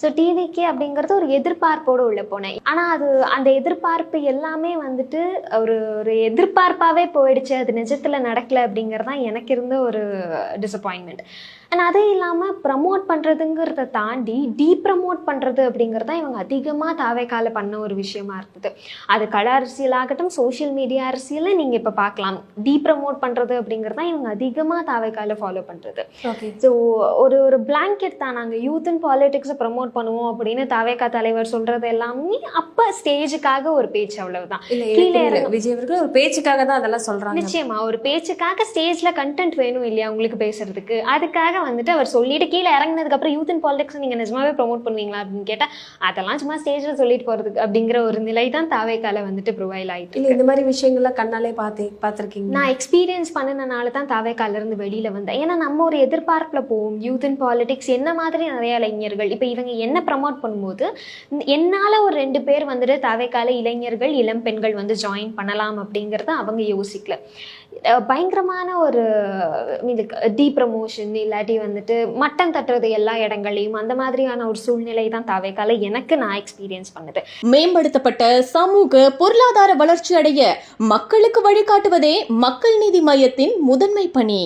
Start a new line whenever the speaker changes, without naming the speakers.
So TVK அப்படிங்கிறது ஒரு எதிர்பார்ப்போடு உள்ள போனேன். ஆனால் அது அந்த எதிர்பார்ப்பு எல்லாமே வந்துட்டு ஒரு ஒரு எதிர்பார்ப்பாகவே போயிடுச்சு. அது நிஜத்தில் நடக்கலை அப்படிங்கிறது தான் எனக்கு இருந்த ஒரு டிசப்பாயின்மெண்ட். அண்ட் அதே இல்லாமல் ப்ரமோட் பண்ணுறதுங்கிறத தாண்டி டீப்ரமோட் பண்ணுறது அப்படிங்கிறது தான் இவங்க அதிகமாக தாவேக்கால பண்ண ஒரு விஷயமா இருந்தது. அது கள அரசியலாகட்டும், சோஷியல் மீடியா அரசியலை நீங்கள் இப்போ பார்க்கலாம். டீப்ரமோட் பண்ணுறது அப்படிங்கிறது தான் இவங்க அதிகமாக தாவேக்கால ஃபாலோ பண்ணுறது.
ஓகே.
ஸோ ஒரு ஒரு பிளாங்கெட் தான், நாங்கள் யூத் அண்ட் பாலிடிக்ஸை ப்ரமோட் பண்ணுவோம் அப்படின்னு தாவேக்கா தலைவர் சொல்கிறது எல்லாமே அப்போ ஸ்டேஜுக்காக ஒரு பேச்சு, அவ்வளவுதான்.
கீழே விஜய் அவர்கள் ஒரு பேச்சுக்காக தான் அதெல்லாம் சொல்றாங்க.
நிச்சயமா ஒரு பேச்சுக்காக ஸ்டேஜ்ல கண்டென்ட் வேணும் இல்லையா உங்களுக்கு பேசுறதுக்கு, அதுக்காக வந்துட்டு அவர் சொல்லிட்டு கீழே இறங்கினதுக்கு அப்புறம் யூத் அண்ட் பாலிடிக்ஸ் நீங்க நிஜமாவே ப்ரொமோட் பண்ணுவீங்களா அப்படின்னு கேட்டா அதெல்லாம் சும்மா ஸ்டேஜ்ல சொல்லிட்டு போறதுக்கு அப்படிங்கிற ஒரு நிலை தான் தாவேக்கால வந்துட்டு ப்ரொவைல் ஆயிட்டு.
இல்ல இந்த மாதிரி விஷயங்கள்லாம் கண்ணாலே பார்த்திருக்கீங்க?
நான் எக்ஸ்பீரியன்ஸ் பண்ணினால தான் தாவேக்கால இருந்து வெளியில வந்தேன். ஏன்னா நம்ம ஒரு எதிர்பார்ப்புல போவோம், யூத் அண்ட் பாலிடிக்ஸ் என்ன மாதிரி நிறைய இளைஞர்கள் இப்போ இவங்க என்ன ப்ரமோட் பண்ணும்போது என்னால ஒரு 2 பேர் வந்துட்டு தாவேக்கால இளைஞர்கள் இளம் பெண்கள் வந்து ஜாயின் பண்ணலாம் அப்படிங்கறத அவங்க யோசிக்கல. பயங்கரமான ஒரு டீப்ரமோஷன் இல்லாட்டி வந்துட்டு மட்டம் தட்டுறது எல்லா இடங்களையும், அந்த மாதிரியான ஒரு சூழ்நிலை தான் தாவேக்கால எனக்கு நான் எக்ஸ்பீரியன்ஸ் பண்ணது.
மேம்படுத்தப்பட்ட சமூக பொருளாதார வளர்ச்சி அடைய மக்களுக்கு வழிகாட்டுவதே மக்கள் நீதி மையத்தின் முதன்மை பணி.